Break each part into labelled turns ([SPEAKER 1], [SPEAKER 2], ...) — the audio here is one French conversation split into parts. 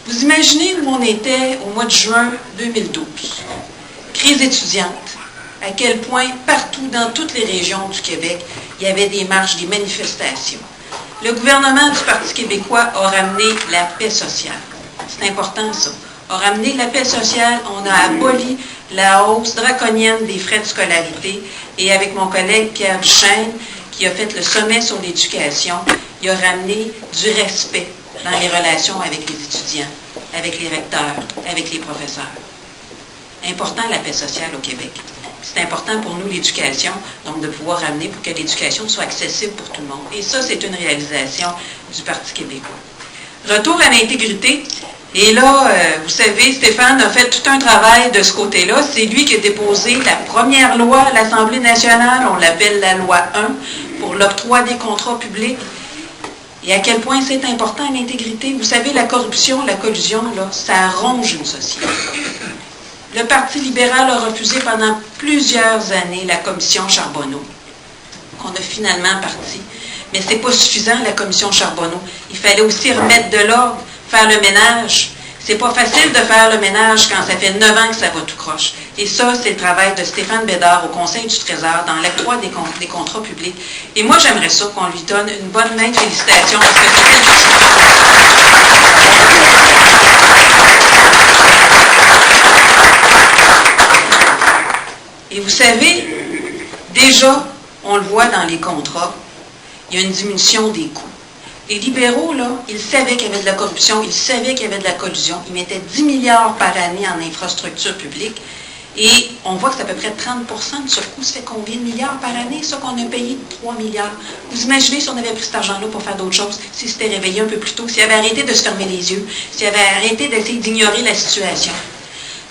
[SPEAKER 1] Vous imaginez où on était au mois de juin 2012. Crise étudiante. À quel point, partout, dans toutes les régions du Québec, il y avait des marches, des manifestations. Le gouvernement du Parti québécois a ramené la paix sociale. C'est important, ça. A ramené la paix sociale. On a aboli la hausse draconienne des frais de scolarité. Et avec mon collègue Pierre Duchesne, qui a fait le sommet sur l'éducation, il a ramené du respect dans les relations avec les étudiants, avec les recteurs, avec les professeurs. Important la paix sociale au Québec. C'est important pour nous l'éducation, donc de pouvoir ramener pour que l'éducation soit accessible pour tout le monde. Et ça, c'est une réalisation du Parti québécois. Retour à l'intégrité. Et là, vous savez, Stéphane a fait tout un travail de ce côté-là. C'est lui qui a déposé la première loi à l'Assemblée nationale, on l'appelle la loi 1, pour l'octroi des contrats publics. Et à quel point c'est important l'intégrité. Vous savez, la corruption, la collusion, là, ça ronge une société. Le Parti libéral a refusé pendant plusieurs années la commission Charbonneau, qu'on a finalement parti. Mais ce n'est pas suffisant, la commission Charbonneau. Il fallait aussi remettre de l'ordre, faire le ménage. C'est pas facile de faire le ménage quand ça fait 9 ans que ça va tout croche. Et ça, c'est le travail de Stéphane Bédard au Conseil du Trésor dans l'octroi des contrats publics. Et moi, j'aimerais ça qu'on lui donne une bonne main de félicitations parce que Et vous savez, déjà, on le voit dans les contrats, il y a une diminution des coûts. Les libéraux, là, ils savaient qu'il y avait de la corruption, ils savaient qu'il y avait de la collusion. Ils mettaient 10 milliards par année en infrastructure publique. Et on voit que c'est à peu près 30% de surcoût. Ça fait combien de milliards par année, ça qu'on a payé? 3 milliards. Vous imaginez si on avait pris cet argent-là pour faire d'autres choses, s'il s'était réveillé un peu plus tôt, s'il avait arrêté de se fermer les yeux, s'il avait arrêté d'essayer d'ignorer la situation.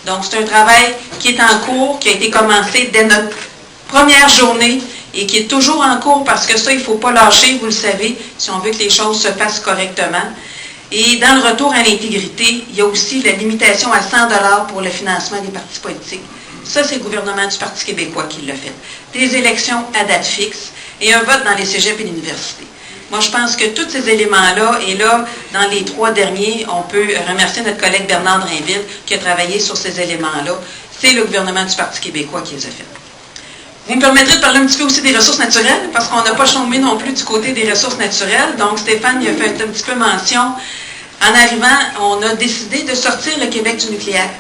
[SPEAKER 1] Donc, c'est un travail qui est en cours, qui a été commencé dès notre première journée et qui est toujours en cours parce que ça, il ne faut pas lâcher, vous le savez, si on veut que les choses se fassent correctement. Et dans le retour à l'intégrité, il y a aussi la limitation à 100 $ pour le financement des partis politiques. Ça, c'est le gouvernement du Parti québécois qui l'a fait. Des élections à date fixe et un vote dans les cégeps et l'université. Moi, je pense que tous ces éléments-là, et là, dans les 3 derniers, on peut remercier notre collègue Bernard Drainville qui a travaillé sur ces éléments-là. C'est le gouvernement du Parti québécois qui les a fait. Vous me permettrez de parler un petit peu aussi des ressources naturelles, parce qu'on n'a pas chômé non plus du côté des ressources naturelles. Donc, Stéphane il a fait un petit peu mention. En arrivant, on a décidé de sortir le Québec du nucléaire.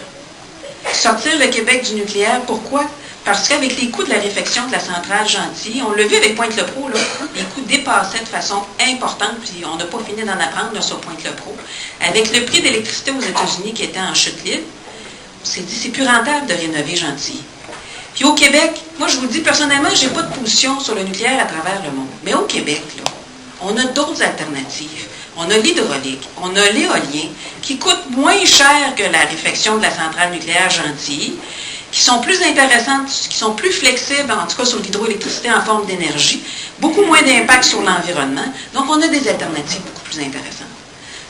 [SPEAKER 1] Sortir le Québec du nucléaire, pourquoi? Parce qu'avec les coûts de la réfection de la centrale Gentilly, on l'a vu avec Pointe-le-Pro, là, les coûts dépassaient de façon importante, puis on n'a pas fini d'en apprendre là, sur Pointe-le-Pro. Avec le prix d'électricité aux États-Unis qui était en chute libre, on s'est dit c'est plus rentable de rénover Gentilly. Puis au Québec, moi je vous dis personnellement, je n'ai pas de position sur le nucléaire à travers le monde. Mais au Québec, là, on a d'autres alternatives. On a l'hydraulique, on a l'éolien, qui coûte moins cher que la réfection de la centrale nucléaire Gentilly, qui sont plus intéressantes, qui sont plus flexibles, en tout cas sur l'hydroélectricité en forme d'énergie, beaucoup moins d'impact sur l'environnement. Donc, on a des alternatives beaucoup plus intéressantes.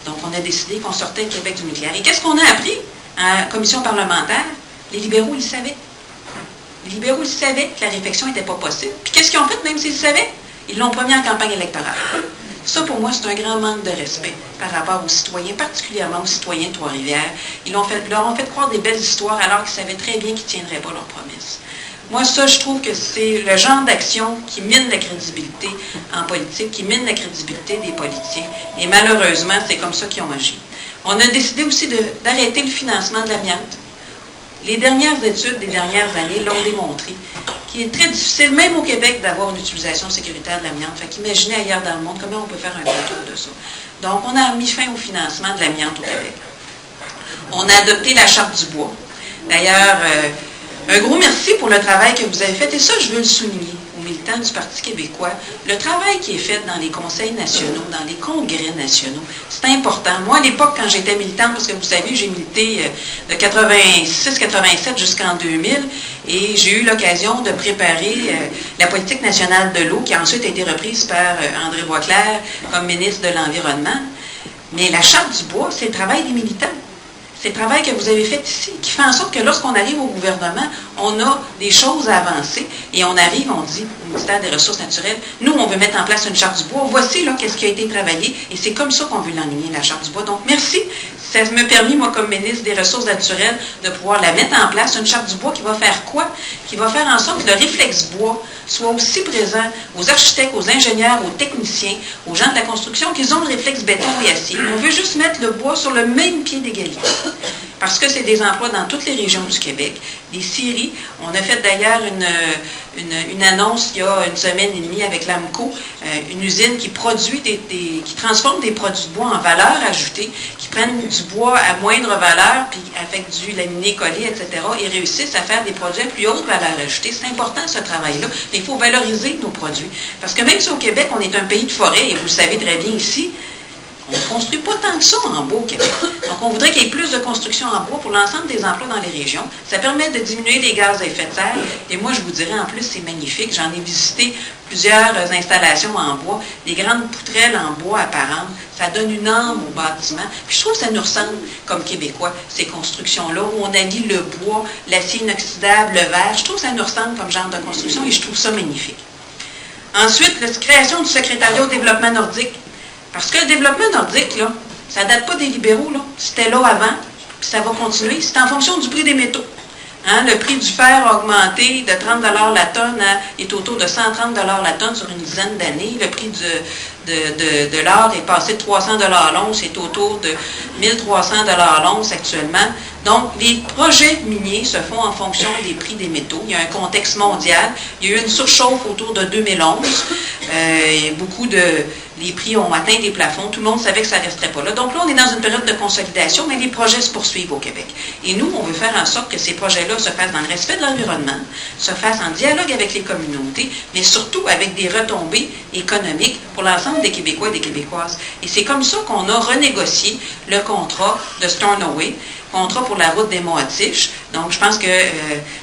[SPEAKER 1] Donc, on a décidé qu'on sortait le Québec du nucléaire. Et qu'est-ce qu'on a appris en commission parlementaire? Les libéraux, ils savaient. Les libéraux, ils savaient que la réfection n'était pas possible. Puis qu'est-ce qu'ils ont fait, même s'ils savaient? Ils l'ont promis en campagne électorale. Ça, pour moi, c'est un grand manque de respect par rapport aux citoyens, particulièrement aux citoyens de Trois-Rivières. Ils leur ont fait croire des belles histoires alors qu'ils savaient très bien qu'ils ne tiendraient pas leurs promesses. Moi, ça, je trouve que c'est le genre d'action qui mine la crédibilité en politique, qui mine la crédibilité des politiciens. Et malheureusement, c'est comme ça qu'ils ont agi. On a décidé aussi d'arrêter le financement de l'amiante. Les dernières études des dernières années l'ont démontré, qu'il est très difficile, même au Québec, d'avoir une utilisation sécuritaire de l'amiante. Fait qu'imaginez ailleurs dans le monde comment on peut faire un contrôle de ça. Donc, on a mis fin au financement de l'amiante au Québec. On a adopté la Charte du bois. D'ailleurs, un gros merci pour le travail que vous avez fait. Et ça, je veux le souligner aux militants du Parti québécois. Le travail qui est fait dans les conseils nationaux, dans les congrès nationaux, c'est important. Moi, à l'époque, quand j'étais militante, parce que vous savez, j'ai milité de 86-87 jusqu'en 2000, et j'ai eu l'occasion de préparer la politique nationale de l'eau, qui a ensuite été reprise par André Boisclair comme ministre de l'Environnement. Mais la Charte du bois, c'est le travail des militants. C'est le travail que vous avez fait ici, qui fait en sorte que lorsqu'on arrive au gouvernement, on a des choses à avancer et on arrive, on dit au ministère des Ressources naturelles, nous, on veut mettre en place une charte du bois. Voici là qu'est-ce qui a été travaillé et c'est comme ça qu'on veut l'enligner, la charte du bois. Donc, merci. Ça m'a permis, moi, comme ministre des Ressources naturelles, de pouvoir la mettre en place, une charte du bois qui va faire quoi? Qui va faire en sorte que le réflexe bois soit aussi présent aux architectes, aux ingénieurs, aux techniciens, aux gens de la construction, qu'ils ont le réflexe béton et acier. On veut juste mettre le bois sur le même pied d'égalité. Parce que c'est des emplois dans toutes les régions du Québec. Des scieries. On a fait d'ailleurs une annonce il y a une semaine et demie avec l'AMCO, une usine qui produit qui transforme des produits de bois en valeur ajoutée, qui prennent du bois à moindre valeur, puis avec du laminé collé, etc., et réussissent à faire des produits à plus haute valeur ajoutée. C'est important ce travail-là. Il faut valoriser nos produits. Parce que même si au Québec, on est un pays de forêt, et vous le savez très bien ici, on ne construit pas tant que ça en bois au Québec. Donc, on voudrait qu'il y ait plus de construction en bois pour l'ensemble des emplois dans les régions. Ça permet de diminuer les gaz à effet de serre. Et moi, je vous dirais, en plus, c'est magnifique. J'en ai visité plusieurs installations en bois, des grandes poutrelles en bois apparentes. Ça donne une âme au bâtiment. Puis je trouve que ça nous ressemble, comme Québécois, ces constructions-là, où on allie le bois, l'acier inoxydable, le verre. Je trouve que ça nous ressemble comme genre de construction et je trouve ça magnifique. Ensuite, la création du secrétariat au développement nordique. Parce que le développement nordique, là, ça ne date pas des libéraux, là. C'était là avant, puis ça va continuer. C'est en fonction du prix des métaux. Hein, le prix du fer a augmenté de 30 $ la tonne, est autour de 130 $ la tonne sur une dizaine d'années. Le prix de l'or est passé de 300 $ l'once, c'est autour de 1300 $ l'once actuellement. Donc, les projets miniers se font en fonction des prix des métaux. Il y a un contexte mondial. Il y a eu une surchauffe autour de 2011. Les prix ont atteint des plafonds. Tout le monde savait que ça ne resterait pas là. Donc là, on est dans une période de consolidation, mais les projets se poursuivent au Québec. Et nous, on veut faire en sorte que ces projets-là se fassent dans le respect de l'environnement, se fassent en dialogue avec les communautés, mais surtout avec des retombées économiques pour l'ensemble des Québécois et des Québécoises. Et c'est comme ça qu'on a renégocié le contrat de Stornoway, contrat pour la route des Monts-Atiches. Donc, je pense que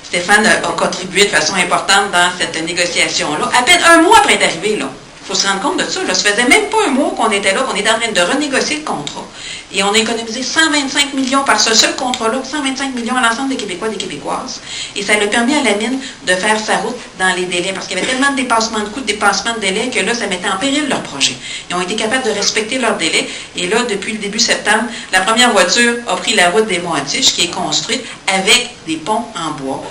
[SPEAKER 1] Stéphane a contribué de façon importante dans cette négociation-là. À peine un mois après être arrivé, là. Il faut se rendre compte de ça. Là. Ça faisait même pas un mois qu'on était là, qu'on était en train de renégocier le contrat. Et on a économisé 125 millions par ce seul contrat-là, 125 millions à l'ensemble des Québécois et des Québécoises. Et ça a permis à la mine de faire sa route dans les délais, parce qu'il y avait tellement de dépassements de coûts, de dépassements de délais, que là, ça mettait en péril leur projet. Ils ont été capables de respecter leurs délais. Et là, depuis le début septembre, la première voiture a pris la route des Monts-Atiches, qui est construite avec des ponts en bois,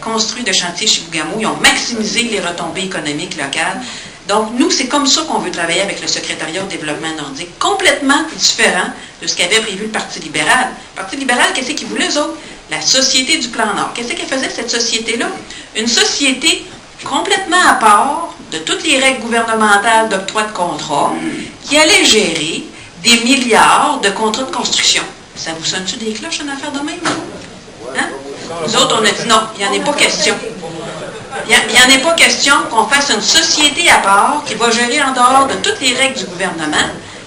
[SPEAKER 1] construits de chantier chez Chibougamau. Ils ont maximisé les retombées économiques locales. Donc, nous, c'est comme ça qu'on veut travailler avec le secrétariat au développement nordique, complètement différent de ce qu'avait prévu le Parti libéral. Le Parti libéral, qu'est-ce qu'ils voulaient, eux autres? La Société du Plan Nord. Qu'est-ce qu'elle faisait, cette société-là? Une société complètement à part de toutes les règles gouvernementales d'octroi de contrat, qui allait gérer des milliards de contrats de construction. Ça vous sonne-tu des cloches, une affaire de même? Hein? Nous autres, on a dit non, il n'y en a pas question. Il n'y en est pas question qu'on fasse une société à part qui va gérer en dehors de toutes les règles du gouvernement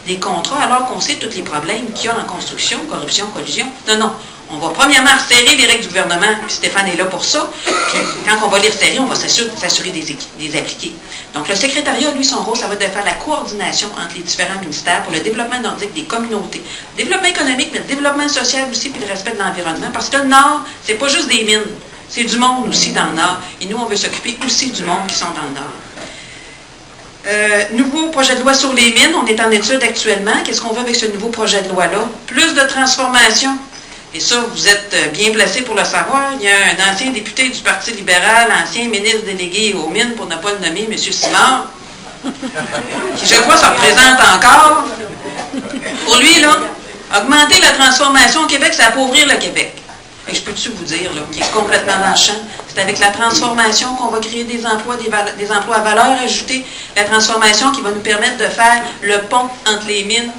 [SPEAKER 1] des contrats, alors qu'on sait tous les problèmes qu'il y a en construction, corruption, collusion. Non, non. On va premièrement resserrer les règles du gouvernement, puis Stéphane est là pour ça. Puis quand on va les resserrer, on va s'assurer des appliquer. Donc le secrétariat, lui, son rôle, ça va être de faire la coordination entre les différents ministères pour le développement nordique des communautés. Le développement économique, mais le développement social aussi, puis le respect de l'environnement. Parce que le Nord, c'est pas juste des mines. C'est du monde aussi dans le Nord. Et nous, on veut s'occuper aussi du monde qui sont dans le Nord. Nouveau projet de loi sur les mines. On est en étude actuellement. Qu'est-ce qu'on veut avec ce nouveau projet de loi-là? Plus de transformation. Et ça, vous êtes bien placé pour le savoir. Il y a un ancien député du Parti libéral, ancien ministre délégué aux mines, pour ne pas le nommer, M. Simard, qui, je crois, se représente encore. Pour lui, là, augmenter la transformation au Québec, c'est appauvrir le Québec. Et je peux-tu vous dire, là, qui est complètement dans le champ, c'est avec la transformation qu'on va créer des emplois à valeur ajoutée, la transformation qui va nous permettre de faire le pont entre les mines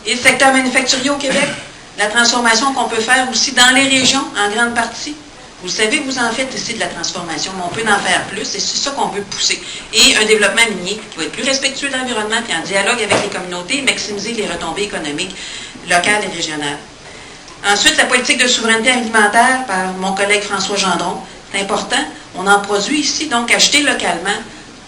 [SPEAKER 1] et le secteur manufacturier au Québec, la transformation qu'on peut faire aussi dans les régions, en grande partie. Vous savez que vous en faites ici de la transformation, mais on peut en faire plus, et c'est ça qu'on veut pousser. Et un développement minier qui va être plus respectueux de l'environnement, puis en dialogue avec les communautés, maximiser les retombées économiques locales et régionales. Ensuite, la politique de souveraineté alimentaire par mon collègue François Gendron. C'est important. On en produit ici, donc acheter localement.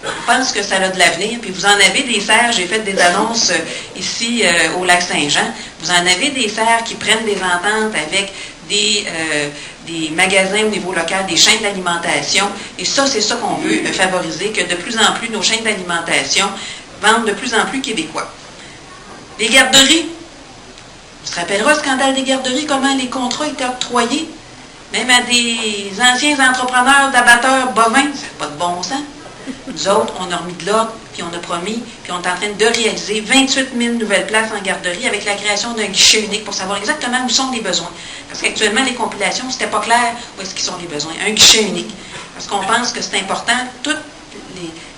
[SPEAKER 1] Je pense que ça a de l'avenir. Puis vous en avez des serres, j'ai fait des annonces ici au Lac-Saint-Jean. Vous en avez des serres qui prennent des ententes avec des magasins au niveau local, des chaînes d'alimentation. Et ça, c'est ça qu'on veut favoriser, que de plus en plus nos chaînes d'alimentation vendent de plus en plus québécois. Les garderies. te rappelleras le scandale des garderies, comment les contrats étaient octroyés, même à des anciens entrepreneurs d'abatteurs bovins, ça n'a pas de bon sens. Nous autres, on a remis de l'ordre, puis on a promis, puis on est en train de réaliser 28 000 nouvelles places en garderie avec la création d'un guichet unique pour savoir exactement où sont les besoins. Parce qu'actuellement, les compilations, c'était pas clair où est-ce qu'ils sont les besoins. Un guichet unique. Parce qu'on pense que c'est important,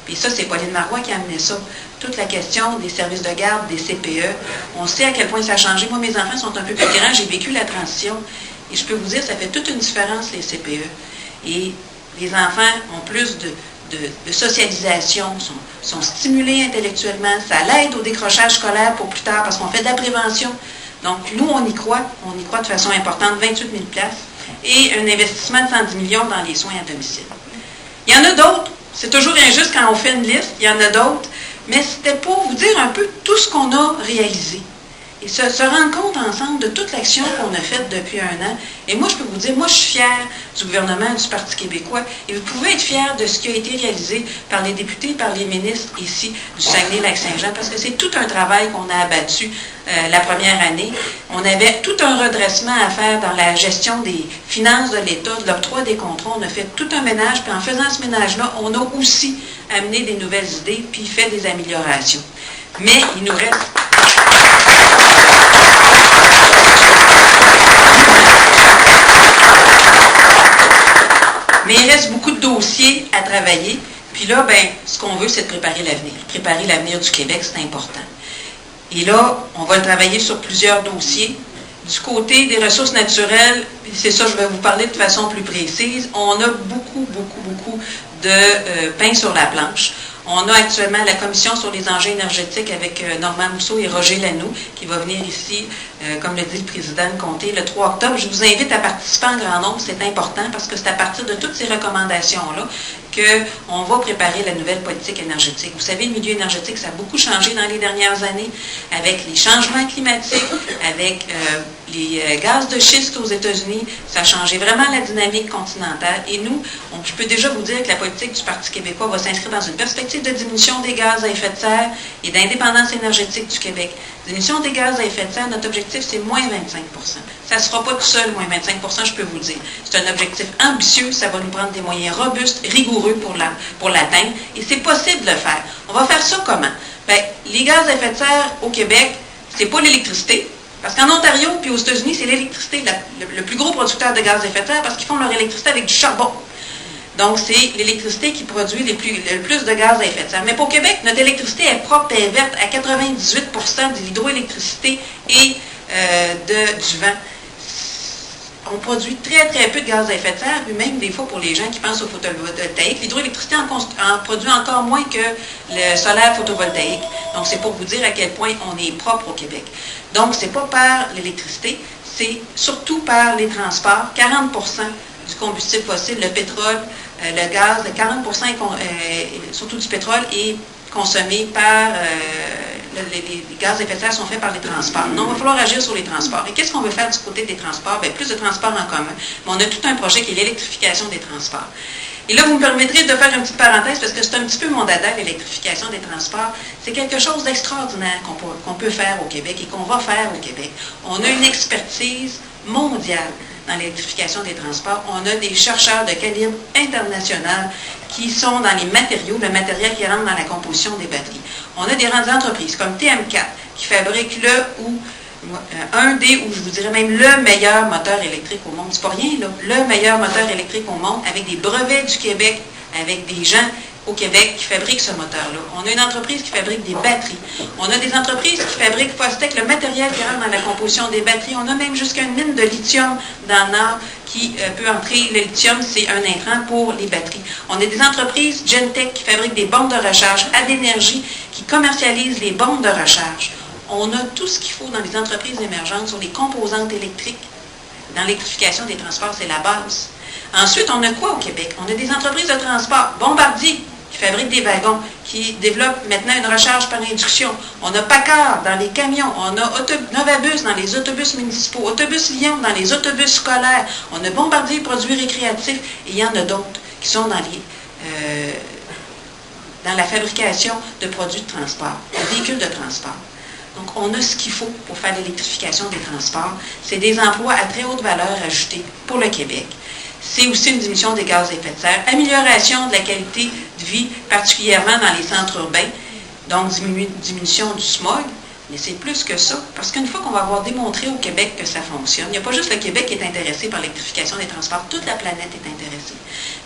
[SPEAKER 1] puis ça, c'est Pauline Marois qui a amené ça, toute la question des services de garde, des CPE. On sait à quel point ça a changé. Moi, mes enfants sont un peu plus grands, j'ai vécu la transition, et je peux vous dire, ça fait toute une différence, les CPE. Et les enfants ont plus de socialisation, sont stimulés intellectuellement, ça l'aide au décrochage scolaire pour plus tard, parce qu'on fait de la prévention. Donc, nous, on y croit de façon importante, 28 000 places, et un investissement de 110 millions dans les soins à domicile. Il y en a d'autres, c'est toujours injuste quand on fait une liste, il y en a d'autres, mais c'était pour vous dire un peu tout ce qu'on a réalisé. Et se rendre compte ensemble de toute l'action qu'on a faite depuis 1 an. Et moi, je peux vous dire, moi, je suis fière du gouvernement du Parti québécois. Et vous pouvez être fiers de ce qui a été réalisé par les députés, par les ministres ici du Saguenay-Lac-Saint-Jean, parce que c'est tout un travail qu'on a abattu la première année. On avait tout un redressement à faire dans la gestion des finances de l'État, de l'octroi des contrats. On a fait tout un ménage, puis en faisant ce ménage-là, on a aussi amené des nouvelles idées, puis fait des améliorations. Mais il nous reste... Mais il reste beaucoup de dossiers à travailler. Puis là, ce qu'on veut, c'est de préparer l'avenir. Préparer l'avenir du Québec, c'est important. Et là, on va le travailler sur plusieurs dossiers. Du côté des ressources naturelles, c'est ça, je vais vous parler de façon plus précise, on a beaucoup de pain sur la planche. On a actuellement la commission sur les enjeux énergétiques avec Normand Mousseau et Roger Lanoux qui va venir ici, comme le dit le président Comté, le 3 octobre. Je vous invite à participer en grand nombre, c'est important parce que c'est à partir de toutes ces recommandations-là qu'on va préparer la nouvelle politique énergétique. Vous savez, le milieu énergétique, ça a beaucoup changé dans les dernières années avec les changements climatiques, avec les gaz de schiste aux États-Unis. Ça a changé vraiment la dynamique continentale. Et nous, je peux déjà vous dire que la politique du Parti québécois va s'inscrire dans une perspective de diminution des gaz à effet de serre et d'indépendance énergétique du Québec. Diminution des gaz à effet de serre, notre objectif, c'est moins 25 %. Ça ne se fera pas tout seul, moins 25 %, je peux vous le dire. C'est un objectif ambitieux, ça va nous prendre des moyens robustes, rigoureux pour l'atteindre, et c'est possible de le faire. On va faire ça comment? Les gaz à effet de serre au Québec, c'est pas l'électricité, parce qu'en Ontario puis aux États-Unis, c'est l'électricité, le plus gros producteur de gaz à effet de serre, parce qu'ils font leur électricité avec du charbon. Donc, c'est l'électricité qui produit le plus de gaz à effet de serre. Mais pour Québec, notre électricité est propre et est verte à 98 % de l'hydroélectricité et du vent. On produit très peu de gaz à effet de serre, puis même des fois pour les gens qui pensent au photovoltaïque, l'hydroélectricité en produit encore moins que le solaire photovoltaïque. Donc, c'est pour vous dire à quel point on est propre au Québec. Donc, c'est pas par l'électricité, c'est surtout par les transports. 40 % du combustible fossile, le pétrole, le gaz, 40 % surtout du pétrole est consommé par... les gaz à effet de serre sont faits par les transports. Donc, il va falloir agir sur les transports. Et qu'est-ce qu'on veut faire du côté des transports? Plus de transports en commun. Mais on a tout un projet qui est l'électrification des transports. Et là, vous me permettrez de faire une petite parenthèse, parce que c'est un petit peu mon dada, l'électrification des transports. C'est quelque chose d'extraordinaire qu'on peut faire au Québec et qu'on va faire au Québec. On a une expertise mondiale dans l'électrification des transports. On a des chercheurs de calibre international qui sont dans les matériaux, le matériel qui rentre dans la composition des batteries. On a des grandes entreprises comme TM4 qui fabriquent je vous dirais même le meilleur moteur électrique au monde. C'est pas rien, là. Le meilleur moteur électrique au monde avec des brevets du Québec, avec des gens au Québec qui fabriquent ce moteur-là. On a une entreprise qui fabrique des batteries. On a des entreprises qui fabriquent Fostec, le matériel qui rentre dans la composition des batteries. On a même jusqu'à une mine de lithium dans le Nord qui peut entrer. Le lithium, c'est un intrant pour les batteries. On a des entreprises, Gentech, qui fabriquent des bornes de recharge, Adénergie, qui commercialisent les bornes de recharge. On a tout ce qu'il faut dans les entreprises émergentes sur les composantes électriques. Dans l'électrification des transports, c'est la base. Ensuite, on a quoi au Québec? On a des entreprises de transport. Bombardier, qui fabrique des wagons, qui développe maintenant une recharge par induction. On a Packard dans les camions. On a Novabus dans les autobus municipaux. Autobus Lyon dans les autobus scolaires. On a Bombardier produits récréatifs. Et il y en a d'autres qui sont dans la fabrication de produits de transport, de véhicules de transport. Donc, Donc, on a ce qu'il faut pour faire l'électrification des transports. C'est des emplois à très haute valeur ajoutée pour le Québec. C'est aussi une diminution des gaz à effet de serre, amélioration de la qualité de vie, particulièrement dans les centres urbains, donc diminution du smog. Mais c'est plus que ça, parce qu'une fois qu'on va avoir démontré au Québec que ça fonctionne, il n'y a pas juste le Québec qui est intéressé par l'électrification des transports, toute la planète est intéressée.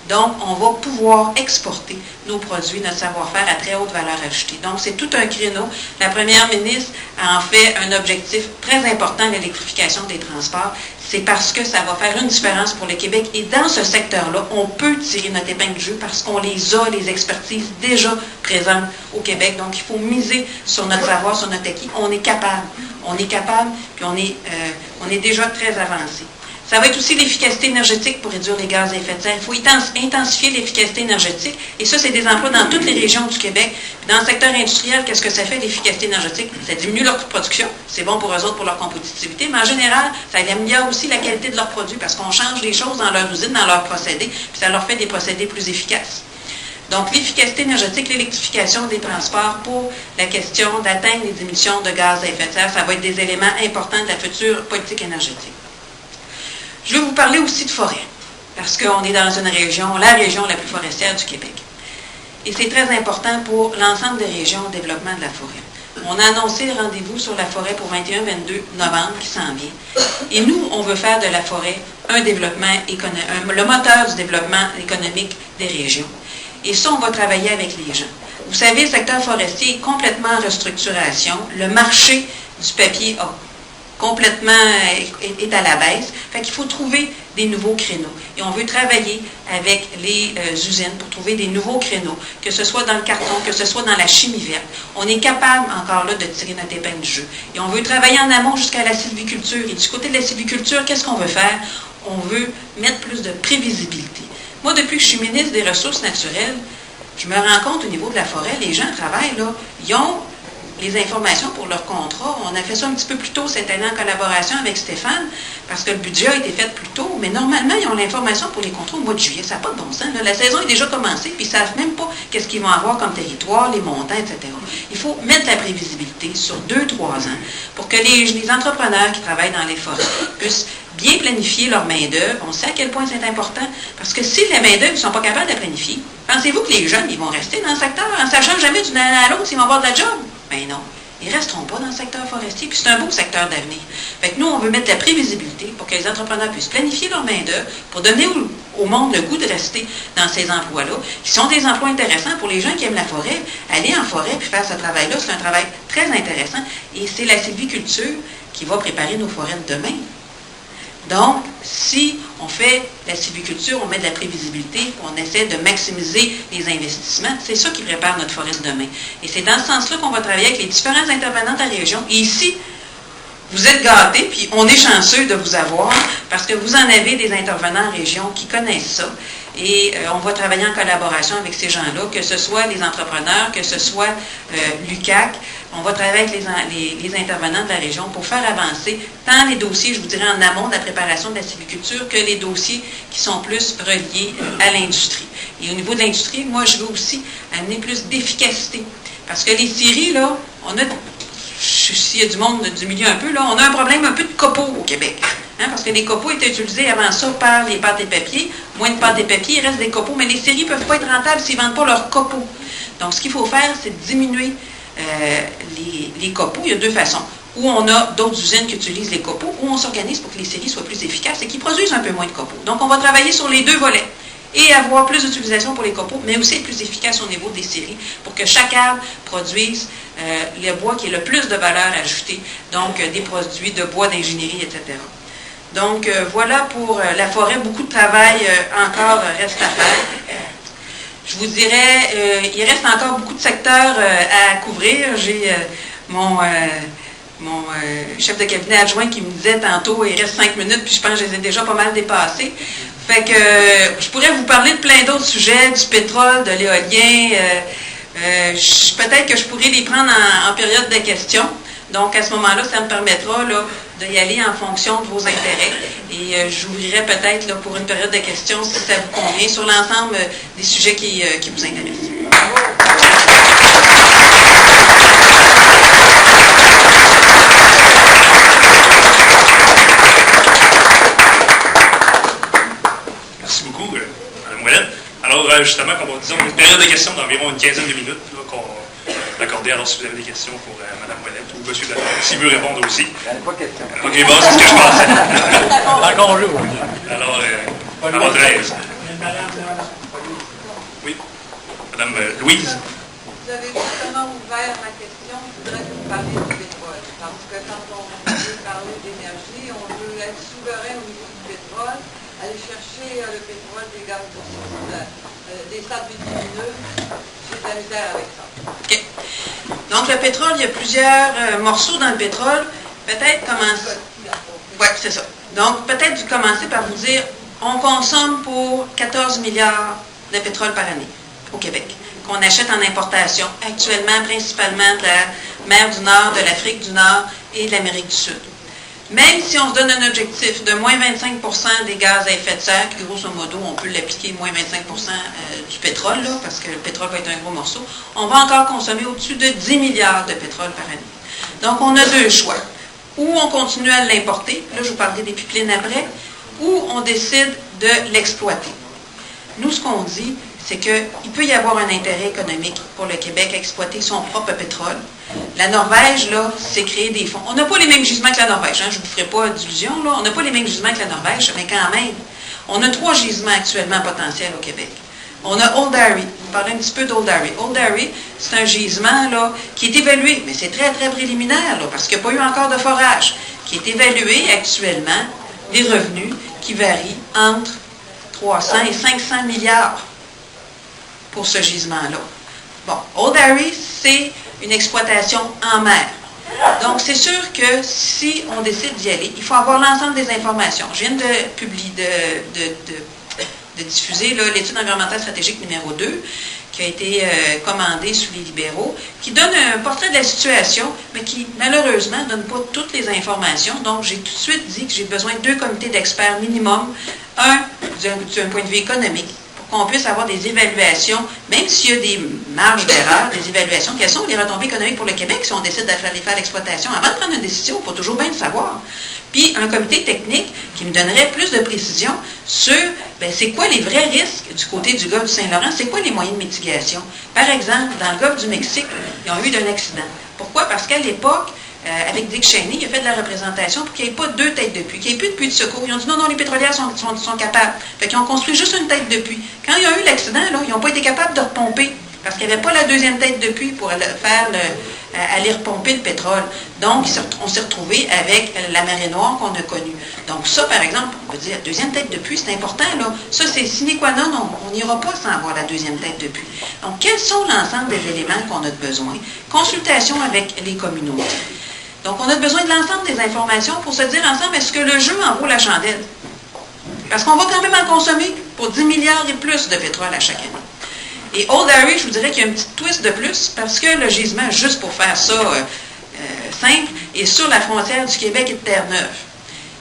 [SPEAKER 1] Donc, on va pouvoir exporter nos produits, notre savoir-faire à très haute valeur ajoutée. Donc, c'est tout un créneau. La première ministre a en fait un objectif très important, l'électrification des transports. C'est parce que ça va faire une différence pour le Québec. Et dans ce secteur-là, on peut tirer notre épingle du jeu parce qu'on les a, les expertises déjà présentes au Québec. Donc, il faut miser sur notre savoir, sur notre acquis. On est capable. On est capable, puis on est déjà très avancé. Ça va être aussi l'efficacité énergétique pour réduire les gaz à effet de serre. Il faut intensifier l'efficacité énergétique. Et ça, c'est des emplois dans toutes les régions du Québec. Dans le secteur industriel, qu'est-ce que ça fait, l'efficacité énergétique? Ça diminue leur coût de production. C'est bon pour eux autres, pour leur compétitivité. Mais en général, ça améliore aussi la qualité de leurs produits parce qu'on change les choses dans leur usine, dans leurs procédés, puis ça leur fait des procédés plus efficaces. Donc, l'efficacité énergétique, l'électrification des transports pour la question d'atteindre les émissions de gaz à effet de serre, ça va être des éléments importants de la future politique énergétique. Je vais vous parler aussi de forêt, parce qu'on est dans une région, la région la plus forestière du Québec. Et c'est très important pour l'ensemble des régions au développement de la forêt. On a annoncé le rendez-vous sur la forêt pour 21-22 novembre qui s'en vient. Et nous, on veut faire de la forêt un développement économique, le moteur du développement économique des régions. Et ça, on va travailler avec les gens. Vous savez, le secteur forestier est complètement en restructuration. Le marché du papier complètement est à la baisse. Fait qu'il faut trouver des nouveaux créneaux. Et on veut travailler avec les usines pour trouver des nouveaux créneaux, que ce soit dans le carton, que ce soit dans la chimie verte. On est capable encore là de tirer notre épingle du jeu. Et on veut travailler en amont jusqu'à la sylviculture. Et du côté de la sylviculture, qu'est-ce qu'on veut faire? On veut mettre plus de prévisibilité. Moi, depuis que je suis ministre des Ressources naturelles, je me rends compte au niveau de la forêt, les gens travaillent là, ils ont les informations pour leur contrat. On a fait ça un petit peu plus tôt cette année en collaboration avec Stéphane, parce que le budget a été fait plus tôt, mais normalement, ils ont l'information pour les contrats au mois de juillet. Ça n'a pas de bon sens. Là. La saison est déjà commencée, puis ils ne savent même pas qu'est-ce qu'ils vont avoir comme territoire, les montants, etc. Il faut mettre la prévisibilité sur 2-3 ans pour que les entrepreneurs qui travaillent dans les forêts puissent bien planifier leur main-d'œuvre. On sait à quel point c'est important, parce que si les main-d'œuvre ne sont pas capables de planifier, pensez-vous que les jeunes ils vont rester dans le secteur en sachant jamais d'une année à l'autre s'ils vont avoir de la job? Ben non. Ils ne resteront pas dans le secteur forestier, puis c'est un beau secteur d'avenir. Fait que nous, on veut mettre la prévisibilité pour que les entrepreneurs puissent planifier leur main-d'œuvre, pour donner au monde le goût de rester dans ces emplois-là, qui sont des emplois intéressants pour les gens qui aiment la forêt. Aller en forêt puis faire ce travail-là, c'est un travail très intéressant, et c'est la sylviculture qui va préparer nos forêts de demain. Donc, si on fait la sylviculture, on met de la prévisibilité, on essaie de maximiser les investissements, c'est ça qui prépare notre forêt de demain. Et c'est dans ce sens-là qu'on va travailler avec les différents intervenants de la région. Et ici, vous êtes gâtés, puis on est chanceux de vous avoir, parce que vous en avez des intervenants en région qui connaissent ça. Et on va travailler en collaboration avec ces gens-là, que ce soit les entrepreneurs, que ce soit l'UQAC. On va travailler avec les intervenants de la région pour faire avancer tant les dossiers, je vous dirais, en amont de la préparation de la sylviculture, que les dossiers qui sont plus reliés à l'industrie. Et au niveau de l'industrie, moi, je veux aussi amener plus d'efficacité. Parce que les scieries, là, on a, s'il y a du monde du milieu un peu, là, on a un problème un peu de copeaux au Québec. Hein, parce que les copeaux étaient utilisés avant ça par les pâtes et papiers. Moins de pâtes et papiers, il reste des copeaux, mais les scieries ne peuvent pas être rentables s'ils ne vendent pas leurs copeaux. Donc, ce qu'il faut faire, c'est diminuer les copeaux. Il y a deux façons. Ou on a d'autres usines qui utilisent les copeaux, ou on s'organise pour que les scieries soient plus efficaces et qu'ils produisent un peu moins de copeaux. Donc, on va travailler sur les deux volets et avoir plus d'utilisation pour les copeaux, mais aussi être plus efficace au niveau des scieries pour que chaque arbre produise le bois qui est le plus de valeur ajoutée, donc des produits de bois d'ingénierie, etc. Donc, voilà pour la forêt. Beaucoup de travail encore reste à faire. Je vous dirais, il reste encore beaucoup de secteurs à couvrir. J'ai mon chef de cabinet adjoint qui me disait tantôt, il reste 5 minutes, puis je pense que je les ai déjà pas mal dépassés. Fait que je pourrais vous parler de plein d'autres sujets, du pétrole, de l'éolien. Peut-être que je pourrais les prendre en période de questions. Donc, à ce moment-là, ça me permettra d'y aller en fonction de vos intérêts. Et j'ouvrirai peut-être pour une période de questions, si ça vous convient, sur l'ensemble des sujets qui vous intéressent.
[SPEAKER 2] j'aimerais justement qu'on va, disons, une période de questions d'environ une quinzaine de minutes qu'on va accorder. Alors, si vous avez des questions pour Mme Ouellette ou M. Dallaire, s'il veut répondre aussi.
[SPEAKER 3] Il n'y a pas de question.
[SPEAKER 2] OK, bon, c'est ce que je pensais.
[SPEAKER 4] Encore jour.
[SPEAKER 2] Alors, à votre aise. Oui. Mme Louise.
[SPEAKER 5] Vous avez justement ouvert ma question. Je voudrais que vous parliez du pétrole. Parce que quand on veut parler d'énergie, on veut être souverain au niveau du pétrole, aller chercher le pétrole des gaz de schiste, des sables bitumineux. J'ai de la misère avec ça.
[SPEAKER 1] OK. Donc, le pétrole, il y a plusieurs morceaux dans le pétrole. Peut-être commencer. Oui, c'est ça. Donc, peut-être commencer par vous dire, on consomme pour 14 milliards de pétrole par année au Québec, qu'on achète en importation, actuellement principalement de la mer du Nord, de l'Afrique du Nord et de l'Amérique du Sud. Même si on se donne un objectif de moins 25 des gaz à effet de serre, puis grosso modo, on peut l'appliquer moins 25 du pétrole, là, parce que le pétrole va être un gros morceau, on va encore consommer au-dessus de 10 milliards de pétrole par année. Donc, on a deux choix. Ou on continue à l'importer, là, je vous parlerai des pipelines après, ou on décide de l'exploiter. Nous, ce qu'on dit, c'est qu'il peut y avoir un intérêt économique pour le Québec à exploiter son propre pétrole. La Norvège, là, c'est créer des fonds. On n'a pas les mêmes gisements que la Norvège, hein, je ne vous ferai pas d'illusions, là. On n'a pas les mêmes gisements que la Norvège, mais quand même, on a 3 gisements actuellement potentiels au Québec. On a Old Harry. On parlait un petit peu d'Old Harry. Old Harry, c'est un gisement là, qui est évalué, mais c'est très, très préliminaire, là, parce qu'il n'y a pas eu encore de forage, qui est évalué actuellement, des revenus qui varient entre 300 et 500 milliards pour ce gisement-là. Bon, Old Harry, c'est une exploitation en mer. Donc, c'est sûr que si on décide d'y aller, il faut avoir l'ensemble des informations. Je viens de publier, de diffuser l'étude environnementale stratégique numéro 2, qui a été commandée sous les libéraux, qui donne un portrait de la situation, mais qui, malheureusement, ne donne pas toutes les informations. Donc, j'ai tout de suite dit que j'ai besoin de 2 comités d'experts minimum, un d'un point de vue économique, pour qu'on puisse avoir des évaluations, même s'il y a des marges d'erreur, des évaluations, quelles sont les retombées économiques pour le Québec si on décide de faire l'exploitation. Avant de prendre une décision, il faut toujours bien le savoir. Puis un comité technique qui nous donnerait plus de précision sur c'est quoi les vrais risques du côté du golfe du Saint-Laurent, c'est quoi les moyens de mitigation. Par exemple, dans le golfe du Mexique, ils ont eu un accident. Pourquoi? Parce qu'à l'époque, avec Dick Cheney, il a fait de la représentation pour qu'il n'y ait pas 2 têtes de puits, qu'il n'y ait plus de puits de secours. Ils ont dit non, les pétrolières sont capables. Fait qu'ils ont construit juste une tête de puits. Quand il y a eu l'accident, là, ils n'ont pas été capables de repomper parce qu'il n'y avait pas la 2e tête de puits pour aller repomper le pétrole. Donc, on s'est retrouvé avec la marée noire qu'on a connue. Donc, ça, par exemple, on peut dire, 2e tête de puits, c'est important, là. Ça, c'est sine qua non, on n'ira pas sans avoir la 2e tête de puits. Donc, quels sont l'ensemble des éléments qu'on a besoin? Consultation avec les communautés. Donc, on a besoin de l'ensemble des informations pour se dire ensemble, est-ce que le jeu en vaut la chandelle? Parce qu'on va quand même en consommer pour 10 milliards et plus de pétrole à chaque année. Et Old Harry, je vous dirais qu'il y a un petit twist de plus, parce que le gisement, juste pour faire ça simple, est sur la frontière du Québec et de Terre-Neuve.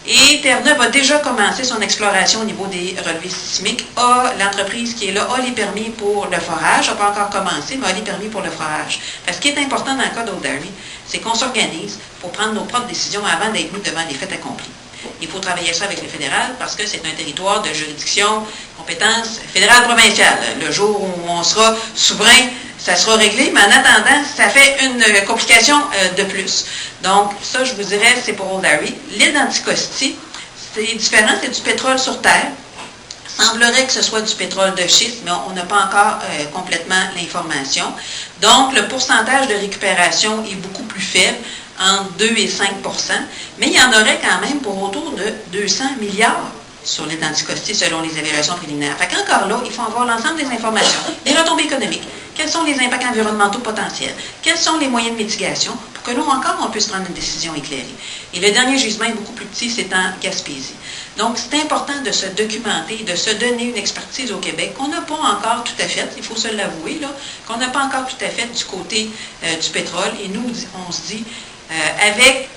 [SPEAKER 1] Et Terre-Neuve a déjà commencé son exploration au niveau des relevés sismiques. L'entreprise qui est là a les permis pour le forage, n'a pas encore commencé, mais a les permis pour le forage. Parce que ce qui est important dans le cas d'Old Harry, c'est qu'on s'organise pour prendre nos propres décisions avant d'être mis devant les faits accomplis. Il faut travailler ça avec le fédéral parce que c'est un territoire de juridiction, compétence fédérale-provinciale. Le jour où on sera souverain, ça sera réglé, mais en attendant, ça fait une complication de plus. Donc, ça, je vous dirais, c'est pour Old Harry. L'île d'Anticosti, c'est différent, c'est du pétrole sur Terre. Il semblerait que ce soit du pétrole de schiste, mais on n'a pas encore complètement l'information. Donc, le pourcentage de récupération est beaucoup plus faible, entre 2 et 5 %, mais il y en aurait quand même pour autour de 200 milliards sur l'île d'Anticosti selon les évaluations préliminaires. Fait qu'encore là, il faut avoir l'ensemble des informations, les retombées économiques, quels sont les impacts environnementaux potentiels, quels sont les moyens de mitigation, pour que là encore on puisse prendre une décision éclairée. Et le dernier gisement est beaucoup plus petit, c'est en Gaspésie. Donc c'est important de se documenter, de se donner une expertise au Québec qu'on n'a pas encore tout à fait, il faut se l'avouer, là, qu'on n'a pas encore tout à fait du côté du pétrole. Et nous, on se dit, avec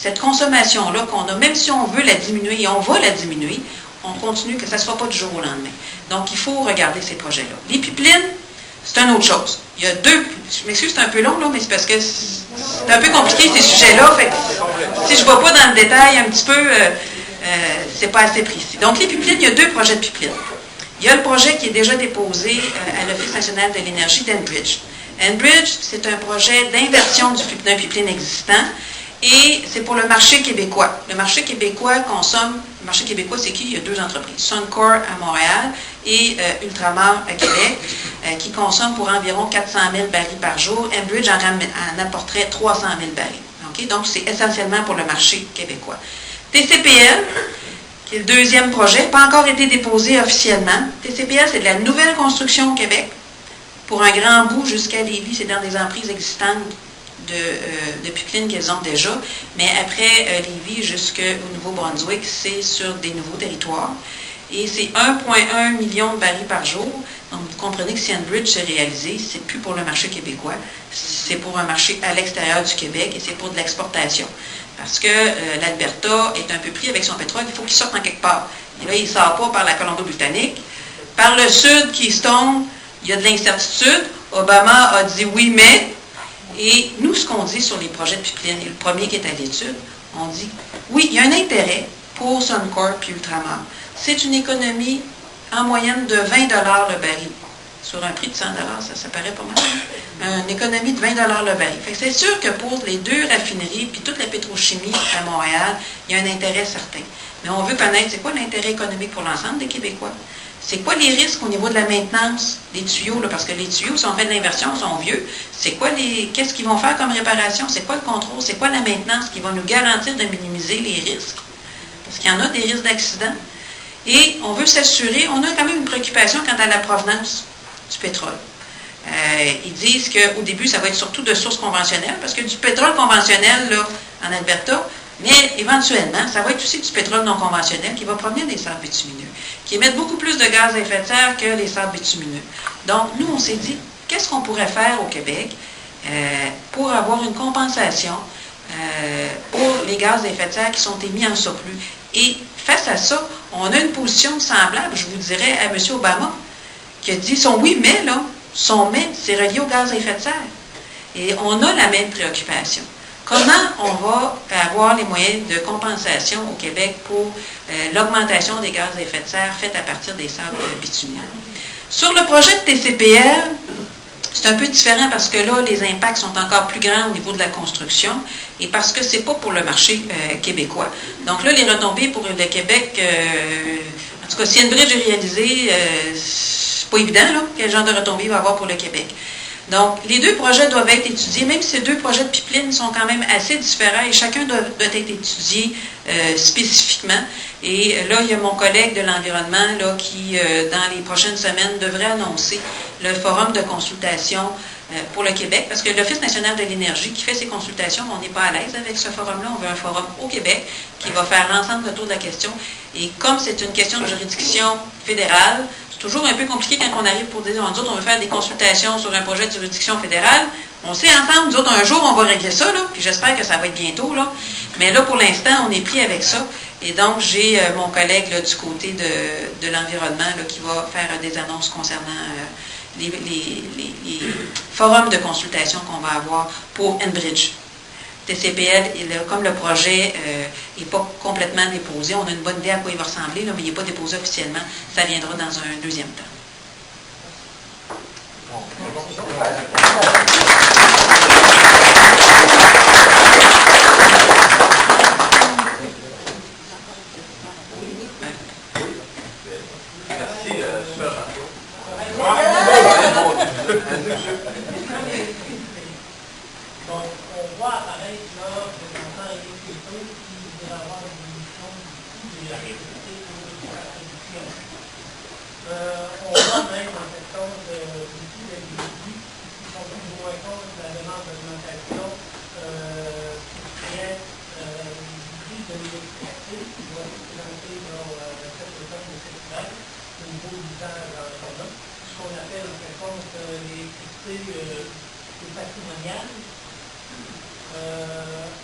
[SPEAKER 1] cette consommation-là qu'on a, même si on veut la diminuer, et on va la diminuer, on continue, que ça ne se fera pas du jour au lendemain. Donc, il faut regarder ces projets-là. Les pipelines, c'est une autre chose. Il y a 2, je m'excuse, c'est un peu long, là, mais c'est parce que c'est un peu compliqué, ces sujets-là. Fait que, si je ne vais pas dans le détail un petit peu, c'est pas assez précis. Donc, les pipelines, il y a 2 projets de pipelines. Il y a le projet qui est déjà déposé à l'Office national de l'énergie d'Enbridge. Enbridge, c'est un projet d'inversion d'un pipeline existant et c'est pour le marché québécois. Le marché québécois consomme, le marché québécois, c'est qui? Il y a deux entreprises, Suncor à Montréal et Ultramar à Québec, qui consomment pour environ 400 000 barils par jour. Enbridge en apporterait 300 000 barils. Okay? Donc, c'est essentiellement pour le marché québécois. TCPL, qui est le deuxième projet, n'a pas encore été déposé officiellement. TCPL, c'est de la nouvelle construction au Québec. Pour un grand bout jusqu'à Lévis, c'est dans des emprises existantes de pipeline qu'elles ont déjà. Mais après Lévis jusqu'au Nouveau-Brunswick, c'est sur des nouveaux territoires. Et c'est 1,1 million de barils par jour. Donc, vous comprenez que si Enbridge s'est réalisé, c'est plus pour le marché québécois, c'est pour un marché à l'extérieur du Québec et c'est pour de l'exportation. Parce que l'Alberta est un peu pris avec son pétrole, il faut qu'il sorte en quelque part. Et là, il ne sort pas par la Colombie-Britannique. Par le sud, Keystone, il y a de l'incertitude. Obama a dit oui, mais. Et nous, ce qu'on dit sur les projets de pipeline, et le premier qui est à l'étude, on dit oui, il y a un intérêt pour Suncor puis Ultramar. C'est une économie en moyenne de 20 $ le baril. Sur un prix de 100 $, ça paraît pas mal. Une économie de 20 $ le baril. Fait que c'est sûr que pour les deux raffineries puis toute la pétrochimie à Montréal, il y a un intérêt certain. Mais on veut connaître c'est quoi l'intérêt économique pour l'ensemble des Québécois. C'est quoi les risques au niveau de la maintenance des tuyaux, là, parce que les tuyaux, si on fait de l'inversion, sont vieux. C'est quoi qu'est-ce qu'ils vont faire comme réparation? C'est quoi le contrôle? C'est quoi la maintenance qui va nous garantir de minimiser les risques? Parce qu'il y en a des risques d'accident. Et on veut s'assurer, on a quand même une préoccupation quant à la provenance du pétrole. Ils disent qu'au début, ça va être surtout de sources conventionnelles, parce que du pétrole conventionnel, là, en Alberta, mais éventuellement, ça va être aussi du pétrole non conventionnel qui va provenir des sables bitumineux, qui émettent beaucoup plus de gaz à effet de serre que les sables bitumineux. Donc, nous, on s'est dit, qu'est-ce qu'on pourrait faire au Québec pour avoir une compensation pour les gaz à effet de serre qui sont émis en surplus? Et face à ça, on a une position semblable, je vous dirais, à M. Obama, qui a dit son oui, mais, là, son mais, c'est relié au gaz à effet de serre. Et on a la même préoccupation. Comment on va avoir les moyens de compensation au Québec pour l'augmentation des gaz à effet de serre faite à partir des sables bitumineux? Sur le projet de TCPL, c'est un peu différent parce que là, les impacts sont encore plus grands au niveau de la construction et parce que c'est pas pour le marché québécois. Donc là, les retombées pour le Québec, en tout cas, si Enbridge est réalisé, c'est pas évident là, quel genre de retombées il va y avoir pour le Québec. Donc, les deux projets doivent être étudiés, même si ces deux projets de pipeline sont quand même assez différents et chacun doit être étudié spécifiquement. Et là, il y a mon collègue de l'environnement là, qui, dans les prochaines semaines, devrait annoncer le forum de consultation pour le Québec, parce que l'Office national de l'énergie qui fait ces consultations, on n'est pas à l'aise avec ce forum-là. On veut un forum au Québec qui va faire l'ensemble le tour de la question. Et comme c'est une question de juridiction fédérale, toujours un peu compliqué quand on arrive pour dire, nous autres, on veut faire des consultations sur un projet de juridiction fédérale. On sait ensemble, nous autres, un jour, on va régler ça, là, puis j'espère que ça va être bientôt, là. Mais là, pour l'instant, on est pris avec ça. Et donc, j'ai mon collègue là, du côté de l'environnement là, qui va faire des annonces concernant les forums de consultation qu'on va avoir pour Enbridge. TCPL, comme le projet n'est pas complètement déposé, on a une bonne idée à quoi il va ressembler, là, mais il n'est pas déposé officiellement. Ça viendra dans un deuxième temps.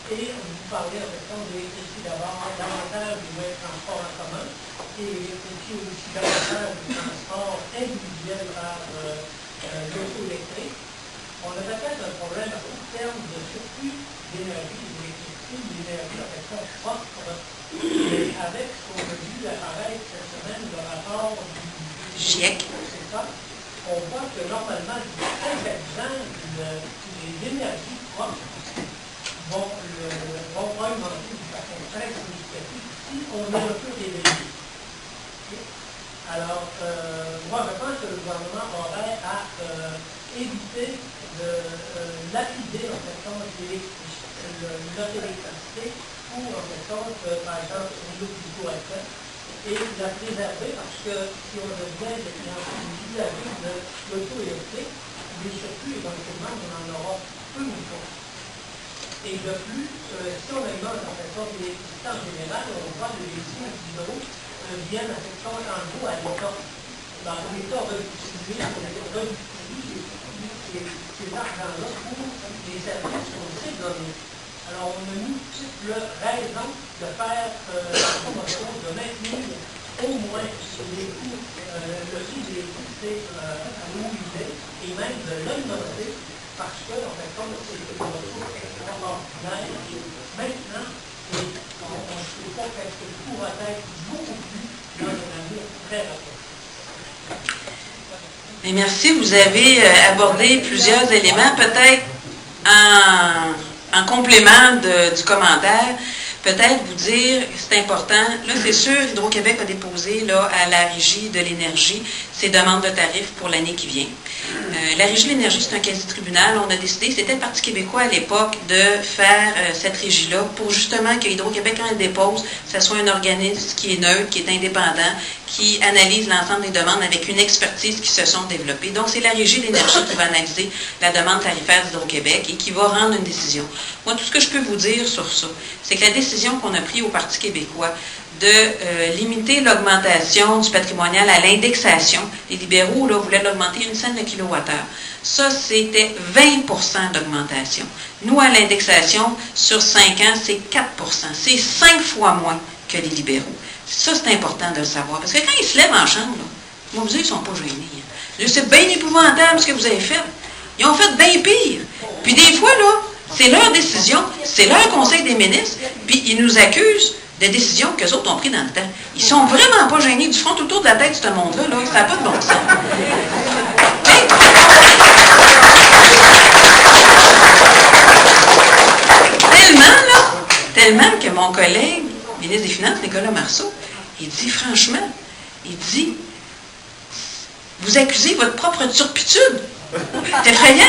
[SPEAKER 3] Et vous parlez en fait d'électricité davantage du moyen de transport en commun et l'électricité aussi davantage du transport individuel par l'auto électrique. On a peut-être un problème à court terme de surplus d'énergie, d'électricité, d'énergie en fait propre. Mais avec ce qu'on a vu apparaître cette semaine, le rapport du
[SPEAKER 1] GIEC.
[SPEAKER 3] C'est ça. On voit que normalement, les ingrédients des énergies propres vont augmenter de façon très significative si on est un peu réveillé. Alors, moi, je pense que le gouvernement aurait à éviter de lapider, en fait, notre électricité pour, en fait, par exemple, au niveau du courant et la préserver parce que si on devient de plus en plus usager de l'auto électrique, mais surtout, éventuellement, on en aura peu ou pas. Et de plus, si on augmente, en fait, l'électricité en général, on voit que les signes d'hydro viennent, en fait, en gros à l'état. Dans l'état redistribué, on redistribue ces argents-là pour les services qu'on sait donner. Alors, on a multiples raisons de faire la promotion, de maintenir au moins les coûts, le prix de l'électricité où il est, et même de l'augmenter, parce que, en fait, comme c'est une ressource extraordinaire, maintenant, on ne sait pas qu'est-ce que pourra être beaucoup plus dans un avenir très rapide.
[SPEAKER 1] Et merci, vous avez abordé plusieurs éléments, peut-être en complément du commentaire, peut-être vous dire, c'est important, là c'est sûr, Hydro-Québec a déposé là, à la Régie de l'énergie ses demandes de tarifs pour l'année qui vient. La Régie de l'énergie, c'est un quasi-tribunal. On a décidé, c'était le Parti québécois à l'époque, de faire cette régie-là pour justement que Hydro-Québec, quand elle dépose, ça soit un organisme qui est neutre, qui est indépendant, qui analyse l'ensemble des demandes avec une expertise qui se sont développées. Donc, c'est la Régie de l'énergie qui va analyser la demande tarifaire d'Hydro-Québec et qui va rendre une décision. Moi, tout ce que je peux vous dire sur ça, c'est que la décision qu'on a prise au Parti québécois de limiter l'augmentation du patrimonial à l'indexation. Les libéraux là, voulaient l'augmenter 1 cent le kilowattheure. Ça, c'était 20 d'augmentation. Nous, à l'indexation, sur 5 ans, c'est 4 C'est 5 fois moins que les libéraux. Ça, c'est important de le savoir. Parce que quand ils se lèvent en chambre, là, moi, vous savez, ils ne sont pas gênés. Hein. C'est bien épouvantable ce que vous avez fait. Ils ont fait bien pire. Puis des fois, là, c'est leur décision, c'est leur conseil des ministres, puis ils nous accusent de décisions qu'eux autres ont prises dans le temps. Ils sont vraiment pas gênés du front autour de la tête de ce monde-là. Là. Ça n'a pas de bon sens. Tellement que mon collègue, ministre des Finances, Nicolas Marceau, il dit franchement, il dit, vous accusez votre propre turpitude. C'est effrayant.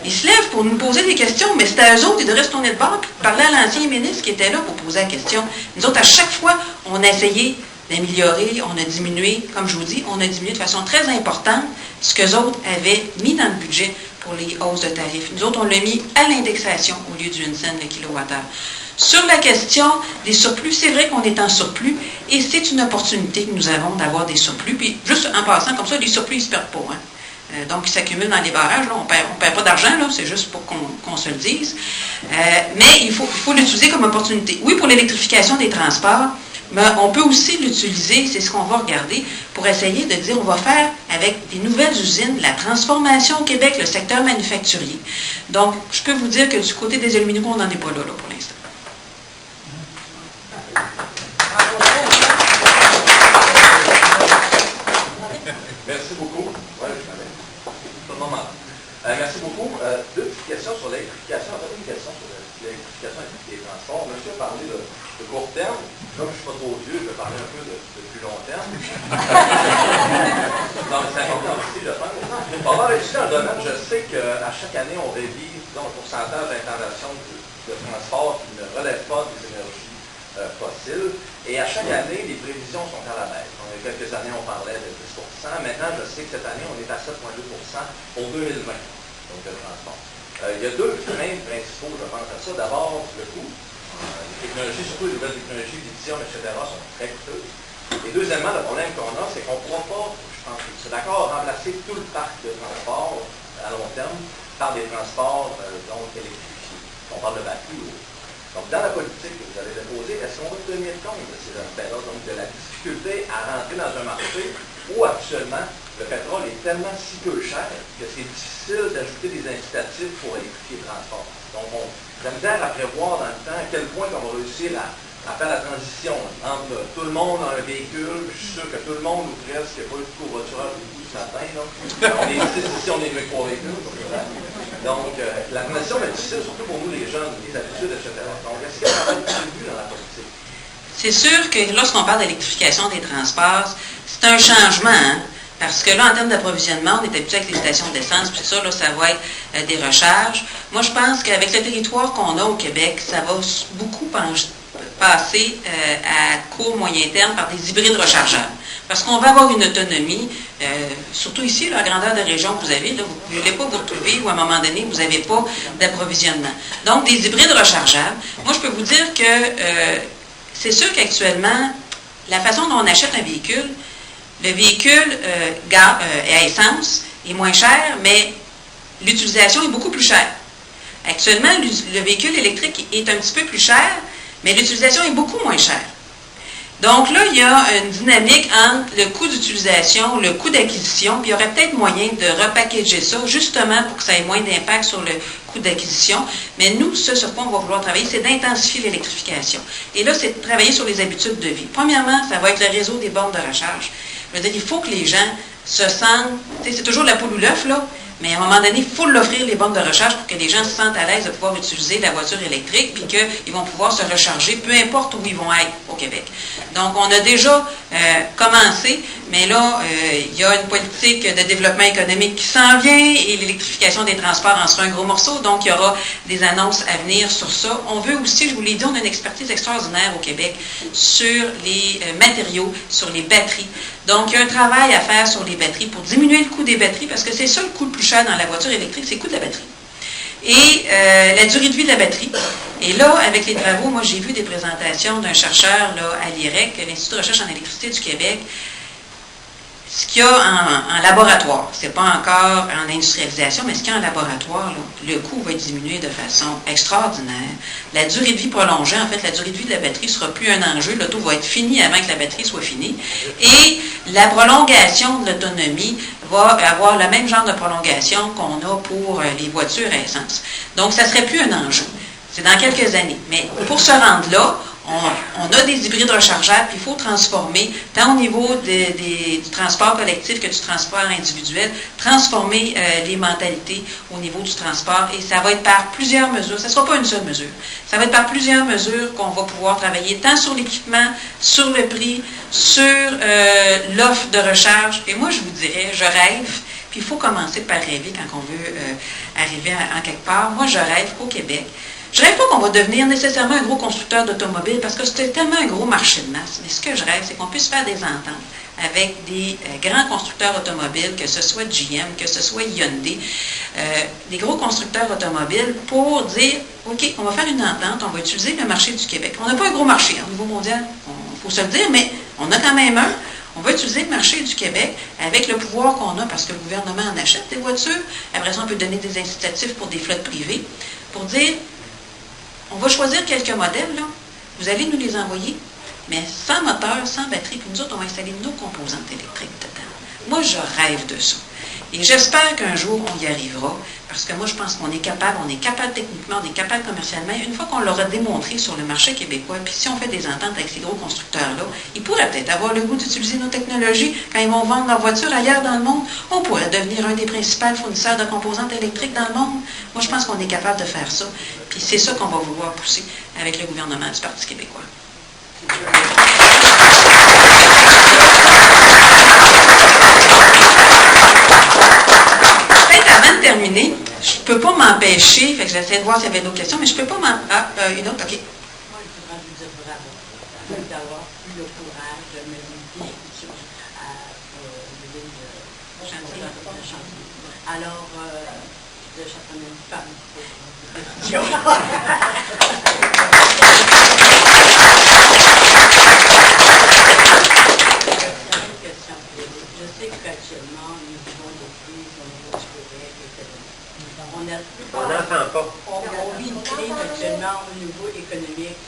[SPEAKER 1] Ils se lèvent pour nous poser des questions, mais c'était à eux autres, ils devraient se tourner de bord et parler à l'ancien ministre qui était là pour poser la question. Nous autres, à chaque fois, on a essayé d'améliorer, on a diminué, comme je vous dis, on a diminué de façon très importante ce qu'eux autres avaient mis dans le budget pour les hausses de tarifs. Nous autres, on l'a mis à l'indexation au lieu du 1 cent le kilowattheure. Sur la question des surplus, c'est vrai qu'on est en surplus et c'est une opportunité que nous avons d'avoir des surplus. Puis, juste en passant comme ça, les surplus, ils ne se perdent pas. Hein. Donc, ils s'accumulent dans les barrages. Là. On perd pas d'argent, c'est juste pour qu'on se le dise. Mais il faut l'utiliser comme opportunité. Oui, pour l'électrification des transports, mais on peut aussi l'utiliser, c'est ce qu'on va regarder, pour essayer de dire, on va faire avec des nouvelles usines, la transformation au Québec, le secteur manufacturier. Donc, je peux vous dire que du côté des aluminaux, on n'en est pas là pour l'instant.
[SPEAKER 4] Merci beaucoup. Merci beaucoup. Deux petites questions sur l'électrification. Une question sur l'électrification des transports. Monsieur a parlé de court terme. Comme je ne suis pas trop vieux, je vais parler un peu de plus long terme. Non, mais c'est important aussi, je pense. Pour avoir étudié dans le domaine, je sais qu'à chaque année, on révise le pourcentage d'installation de transport qui ne relève pas des énergies fossiles. Et à chaque année, les prévisions sont à la baisse. Il y a quelques années, on parlait de 10 Maintenant, je sais que cette année, on est à 7,2 pour 2020, donc le transport. Il y a deux freins principaux, je pense à ça. D'abord, le coût. Les technologies, surtout les nouvelles technologies, lithium, etc., sont très coûteuses. Et deuxièmement, le problème qu'on a, c'est qu'on ne pourra pas, je pense que c'est d'accord, remplacer tout le parc de transport à long terme par des transports donc électrifiés. On parle de batterie. Donc, dans la politique que vous avez déposée, est-ce qu'on va tenir compte de ces aspects-là, donc de la difficulté à rentrer dans un marché où actuellement le pétrole est tellement si peu cher que c'est difficile d'ajouter des incitatifs pour électrifier le transport. Donc, on a misère à prévoir dans le temps à quel point on va réussir à à faire la transition entre tout le monde a un véhicule, je suis sûr que tout le monde, ou presque, il n'y a pas eu de covoiturage beaucoup ce matin, là. On est 6 ici, on est 3 véhicules. Donc, la transition est difficile, surtout pour nous les jeunes, les habitudes, etc. Donc, est-ce que ça va être prévu dans la politique?
[SPEAKER 1] C'est sûr que lorsqu'on parle d'électrification des transports, c'est un changement, hein? Parce que là, en termes d'approvisionnement, on est habitué avec les stations d'essence, puis ça, là, ça va être des recharges. Moi, je pense qu'avec le territoire qu'on a au Québec, ça va beaucoup passer à court, moyen terme par des hybrides rechargeables. Parce qu'on va avoir une autonomie, surtout ici, là, à grandeur de région que vous avez, là, vous ne voulez pas vous retrouver où à un moment donné, vous n'avez pas d'approvisionnement. Donc, des hybrides rechargeables. Moi, je peux vous dire que c'est sûr qu'actuellement, la façon dont on achète un véhicule, le véhicule à essence est moins cher, mais l'utilisation est beaucoup plus chère. Actuellement, le véhicule électrique est un petit peu plus cher, mais l'utilisation est beaucoup moins chère. Donc là, il y a une dynamique entre le coût d'utilisation, le coût d'acquisition, puis il y aurait peut-être moyen de repackager ça, justement pour que ça ait moins d'impact sur le coût d'acquisition. Mais nous, ce sur quoi on va vouloir travailler, c'est d'intensifier l'électrification. Et là, c'est de travailler sur les habitudes de vie. Premièrement, ça va être le réseau des bornes de recharge. Je veux dire, il faut que les gens se sentent, c'est toujours la poule ou l'œuf, là, mais à un moment donné, il faut l'offrir les bornes de recharge pour que les gens se sentent à l'aise de pouvoir utiliser la voiture électrique puis qu'ils vont pouvoir se recharger, peu importe où ils vont être au Québec. Donc, on a déjà commencé, mais là, il y a une politique de développement économique qui s'en vient et l'électrification des transports en sera un gros morceau, donc il y aura des annonces à venir sur ça. On veut aussi, je vous l'ai dit, on a une expertise extraordinaire au Québec sur les matériaux, sur les batteries. Donc, il y a un travail à faire sur les batteries pour diminuer le coût des batteries, parce que c'est ça le coût le plus cher dans la voiture électrique, c'est le coût de la batterie. Et la durée de vie de la batterie. Et là, avec les travaux, moi, j'ai vu des présentations d'un chercheur là, à l'IREC, l'Institut de recherche en électricité du Québec, ce qu'il y a en laboratoire. Ce n'est pas encore en industrialisation, mais ce qu'il y a en laboratoire, là, le coût va être diminué de façon extraordinaire. La durée de vie prolongée, en fait, la durée de vie de la batterie ne sera plus un enjeu. L'auto va être fini avant que la batterie soit finie. Et la prolongation de l'autonomie va avoir le même genre de prolongation qu'on a pour les voitures à essence. Donc, ça ne serait plus un enjeu. C'est dans quelques années. Mais pour se rendre là, on a des hybrides rechargeables, puis il faut transformer, tant au niveau du transport collectif que du transport individuel, transformer les mentalités au niveau du transport. Et ça va être par plusieurs mesures. Ça ne sera pas une seule mesure. Ça va être par plusieurs mesures qu'on va pouvoir travailler, tant sur l'équipement, sur le prix, sur l'offre de recharge. Et moi, je vous dirais, je rêve, puis il faut commencer par rêver quand on veut arriver en quelque part. Moi, je rêve qu'au Québec, je ne rêve pas qu'on va devenir nécessairement un gros constructeur d'automobiles parce que c'est tellement un gros marché de masse. Mais ce que je rêve, c'est qu'on puisse faire des ententes avec des grands constructeurs automobiles, que ce soit GM, que ce soit Hyundai, des gros constructeurs automobiles pour dire, OK, on va faire une entente, on va utiliser le marché du Québec. On n'a pas un gros marché au niveau mondial, il faut se le dire, mais on a quand même un. On va utiliser le marché du Québec avec le pouvoir qu'on a parce que le gouvernement en achète des voitures. Après ça, on peut donner des incitatifs pour des flottes privées pour dire, on va choisir quelques modèles, là. Vous allez nous les envoyer, mais sans moteur, sans batterie, puis nous autres, on va installer nos composantes électriques dedans. Moi, je rêve de ça. Et j'espère qu'un jour, on y arrivera, parce que moi, je pense qu'on est capable techniquement, on est capable commercialement. Une fois qu'on l'aura démontré sur le marché québécois, puis si on fait des ententes avec ces gros constructeurs-là, ils pourraient peut-être avoir le goût d'utiliser nos technologies quand ils vont vendre leurs voitures ailleurs dans le monde. On pourrait devenir un des principaux fournisseurs de composantes électriques dans le monde. Moi, je pense qu'on est capable de faire ça. Puis c'est ça qu'on va vouloir pousser avec le gouvernement du Parti québécois. Avant de terminer, je ne peux pas m'empêcher, fait que j'essaie de voir s'il y avait d'autres questions, mais je ne peux pas m'empêcher. Une autre, OK.
[SPEAKER 6] Moi, je voudrais vous dire bravo d'avoir eu le courage de me livrer à l'île de Chantilly. Alors, je n'ai pas beaucoup. Je sais qu'actuellement, nous vivons des crises au niveau du Québec. On vit une crise actuellement au niveau économique,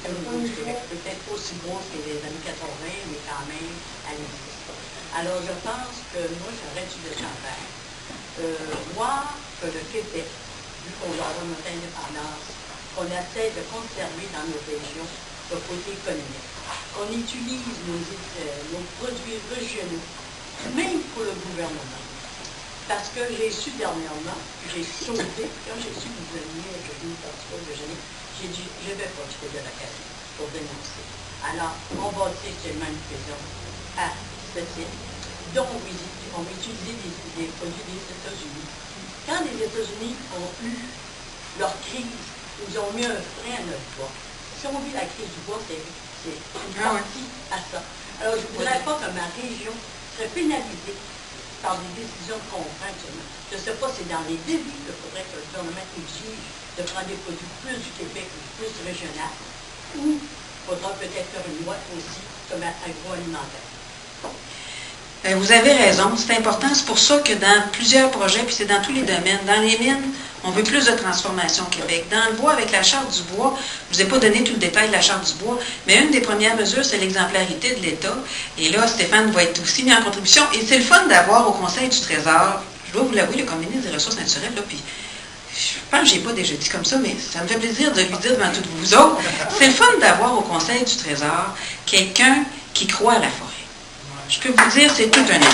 [SPEAKER 6] au niveau du Québec. Peut-être aussi gros que les années 80, mais quand même, elle existe. Alors, je pense que moi, j'aurais dû le faire. Voir que le Québec, vu qu'on va avoir notre indépendance, qu'on essaie de conserver dans nos régions le côté économique. On utilise nos produits régionaux, même pour le gouvernement. Parce que j'ai su dernièrement, j'ai sauté, quand j'ai su que vous veniez, je venais participer au déjeuner, j'ai dit, je vais participer de l'Acadie pour dénoncer. Alors, on bâtit actuellement une prison à Sept-Îles, dont on va utiliser des produits des États-Unis. Quand les États-Unis ont eu leur crise, ils ont mis un frein à notre bois. Si on vit la crise du bois, c'est une partie à ça. Alors, je ne voudrais pas que ma région serait pénalisée par des décisions qu'on prend actuellement. Je ne sais pas si dans les débuts, il faudrait que le gouvernement exige de prendre des produits plus du Québec, plus régional, ou il faudra peut-être faire une loi aussi comme agroalimentaire.
[SPEAKER 1] Vous avez raison, c'est important. C'est pour ça que dans plusieurs projets, puis c'est dans tous les domaines, dans les mines, on veut plus de transformation au Québec. Dans le bois, avec la Charte du bois, je ne vous ai pas donné tout le détail de la Charte du bois, mais une des premières mesures, c'est l'exemplarité de l'État. Et là, Stéphane va être aussi mis en contribution. Et c'est le fun d'avoir au Conseil du Trésor, je dois vous l'avouer, le ministre des Ressources naturelles, là, puis je pense que je n'ai pas déjà dit comme ça, mais ça me fait plaisir de lui dire devant toutes vous autres. C'est le fun d'avoir au Conseil du Trésor quelqu'un qui croit à la forêt. Je peux vous dire, c'est tout un ami.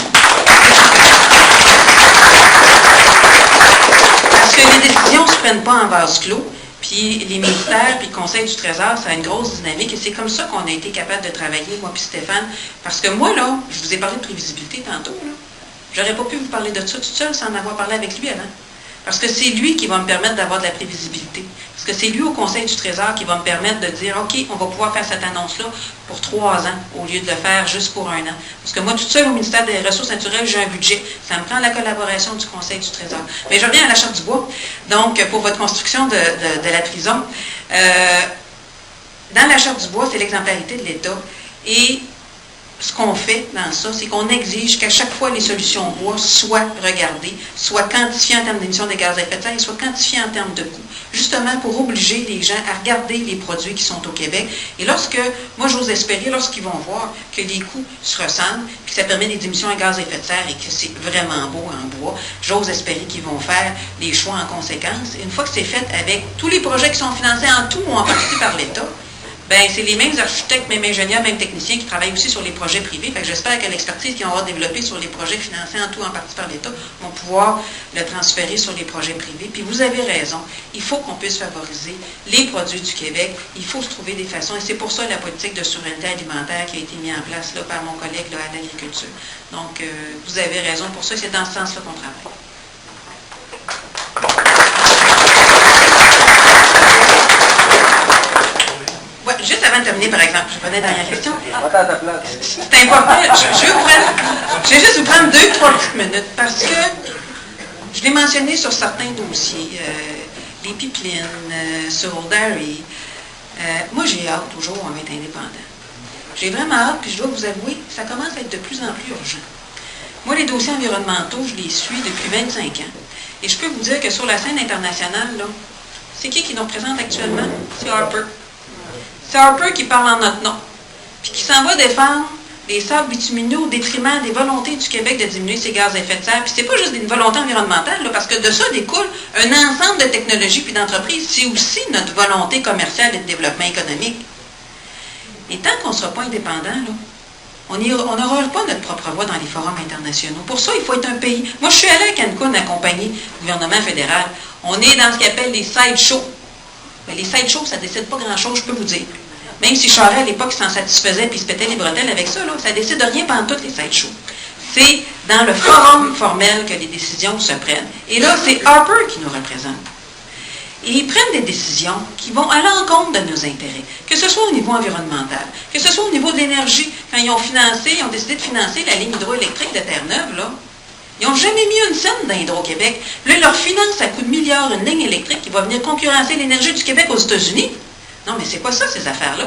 [SPEAKER 1] Parce que les décisions ne se prennent pas en vase clos, puis les ministères, puis le Conseil du Trésor, ça a une grosse dynamique, et c'est comme ça qu'on a été capable de travailler, moi puis Stéphane. Parce que moi, là, je vous ai parlé de prévisibilité tantôt, là. J'aurais pas pu vous parler de ça toute seule sans en avoir parlé avec lui avant. Parce que c'est lui qui va me permettre d'avoir de la prévisibilité. Parce que c'est lui au Conseil du Trésor qui va me permettre de dire, OK, on va pouvoir faire cette annonce-là pour 3 ans, au lieu de le faire juste pour 1 an. Parce que moi, toute seule au ministère des Ressources naturelles, j'ai un budget. Ça me prend la collaboration du Conseil du Trésor. Mais je reviens à la Charte du bois. Donc, pour votre construction de la prison, dans la Charte du bois, c'est l'exemplarité de l'État. Et ce qu'on fait dans ça, c'est qu'on exige qu'à chaque fois les solutions bois soient regardées, soient quantifiées en termes d'émissions de gaz à effet de serre et soient quantifiées en termes de coûts, justement pour obliger les gens à regarder les produits qui sont au Québec. Et moi j'ose espérer, lorsqu'ils vont voir que les coûts se ressemblent, puis que ça permet des émissions de gaz à effet de serre et que c'est vraiment beau en bois, j'ose espérer qu'ils vont faire les choix en conséquence. Et une fois que c'est fait avec tous les projets qui sont financés en tout ou en partie par l'État, ben c'est les mêmes architectes, mêmes ingénieurs, mêmes techniciens qui travaillent aussi sur les projets privés. Fait que j'espère que l'expertise qu'ils vont développer sur les projets financés en tout en partie par l'État vont pouvoir le transférer sur les projets privés. Puis vous avez raison, il faut qu'on puisse favoriser les produits du Québec. Il faut se trouver des façons. Et c'est pour ça la politique de souveraineté alimentaire qui a été mise en place là, par mon collègue là, à l'agriculture. Donc, vous avez raison pour ça. C'est dans ce sens-là qu'on travaille. Juste avant de terminer, par exemple, je prenais la dernière question. C'est important. Je vais juste vous prendre 2-3 petites minutes parce que je l'ai mentionné sur certains dossiers, les pipelines, sur Dairy. Moi, j'ai hâte toujours à être indépendant. J'ai vraiment hâte, puis je dois vous avouer, ça commence à être de plus en plus urgent. Moi, les dossiers environnementaux, je les suis depuis 25 ans. Et je peux vous dire que sur la scène internationale, là, c'est qui nous représente actuellement? C'est Harper. C'est Harper qui parle en notre nom, puis qui s'en va défendre les sables bitumineux au détriment des volontés du Québec de diminuer ses gaz à effet de serre. Puis c'est pas juste une volonté environnementale, là, parce que de ça découle un ensemble de technologies puis d'entreprises. C'est aussi notre volonté commerciale et de développement économique. Et tant qu'on ne sera pas indépendant, là, on n'aura pas notre propre voix dans les forums internationaux. Pour ça, il faut être un pays. Moi, je suis allée à Cancun accompagner le gouvernement fédéral. On est dans ce qu'on appelle les sideshows. Mais les sideshows, ça ne décide pas grand-chose, je peux vous dire. Même si Charest, à l'époque, s'en satisfaisait et se pétait les bretelles avec ça, là, ça décide de rien pendant toutes les sideshows. C'est dans le forum formel que les décisions se prennent. Et là, c'est Harper qui nous représente. Et ils prennent des décisions qui vont à l'encontre de nos intérêts, que ce soit au niveau environnemental, que ce soit au niveau de l'énergie. Quand ils ont décidé de financer la ligne hydroélectrique de Terre-Neuve, là, ils n'ont jamais mis une scène dans Hydro-Québec. Là, ils leur financent à coups de milliards une ligne électrique qui va venir concurrencer l'énergie du Québec aux États-Unis. Non, mais c'est pas ça, ces affaires-là.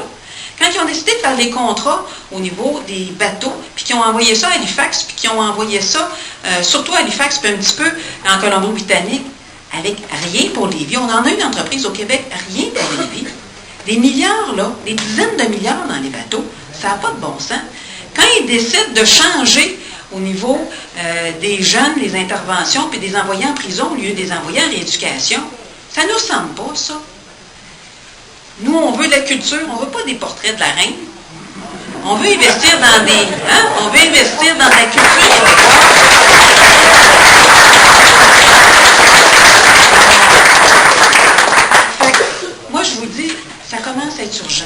[SPEAKER 1] Quand ils ont décidé de faire les contrats au niveau des bateaux, puis qu'ils ont envoyé ça à Halifax, puis qu'ils ont envoyé ça, surtout à Halifax, puis un petit peu en Colombie-Britannique, avec rien pour Lévis. On en a une entreprise au Québec, rien pour Lévis. Des milliards, là, des dizaines de milliards dans les bateaux, ça n'a pas de bon sens. Quand ils décident de changer au niveau des jeunes, les interventions, puis des envoyés en prison au lieu des envoyés en rééducation, ça ne nous ressemble pas, ça. Nous, on veut de la culture, on ne veut pas des portraits de la reine. On veut investir dans des... Hein? On veut investir dans la culture Moi, je vous dis, ça commence à être urgent.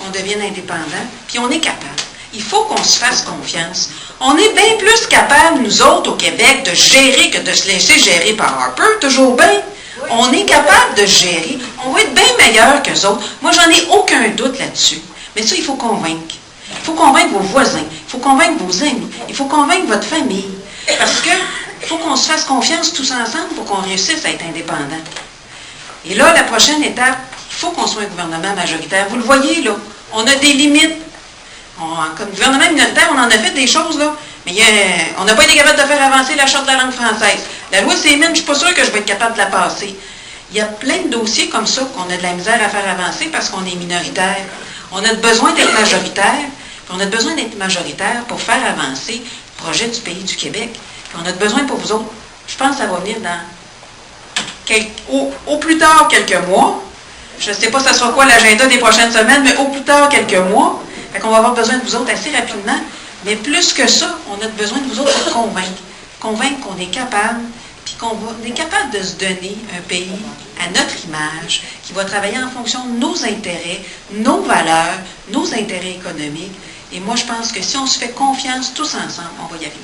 [SPEAKER 1] On devienne indépendant, puis on est capable. Il faut qu'on se fasse confiance. On est bien plus capable, nous autres, au Québec, de gérer que de se laisser gérer par Harper, toujours bien. On est capable de gérer. On va être bien meilleur qu'eux autres. Moi, j'en ai aucun doute là-dessus. Mais ça, il faut convaincre. Il faut convaincre vos voisins. Il faut convaincre vos amis. Il faut convaincre votre famille. Parce que il faut qu'on se fasse confiance tous ensemble pour qu'on réussisse à être indépendant. Et là, la prochaine étape, il faut qu'on soit un gouvernement majoritaire. Vous le voyez, là, on a des limites. Comme gouvernement minoritaire, on en a fait des choses, là, mais on n'a pas été capable de faire avancer la Charte de la langue française. La loi Seymon, je ne suis pas sûre que je vais être capable de la passer. Il y a plein de dossiers comme ça qu'on a de la misère à faire avancer parce qu'on est minoritaire. On a besoin d'être majoritaire, puis on a besoin d'être majoritaire pour faire avancer le projet du pays du Québec. Puis on a besoin pour vous autres. Je pense que ça va venir dans au plus tard quelques mois. Je ne sais pas ça sera quoi l'agenda des prochaines semaines, mais au plus tard quelques mois. Fait qu'on va avoir besoin de vous autres assez rapidement. Mais plus que ça, on a besoin de vous autres pour convaincre. Convaincre qu'on est capable, puis qu'on est capable de se donner un pays à notre image, qui va travailler en fonction de nos intérêts, nos valeurs, nos intérêts économiques. Et moi, je pense que si on se fait confiance tous ensemble, on va y arriver.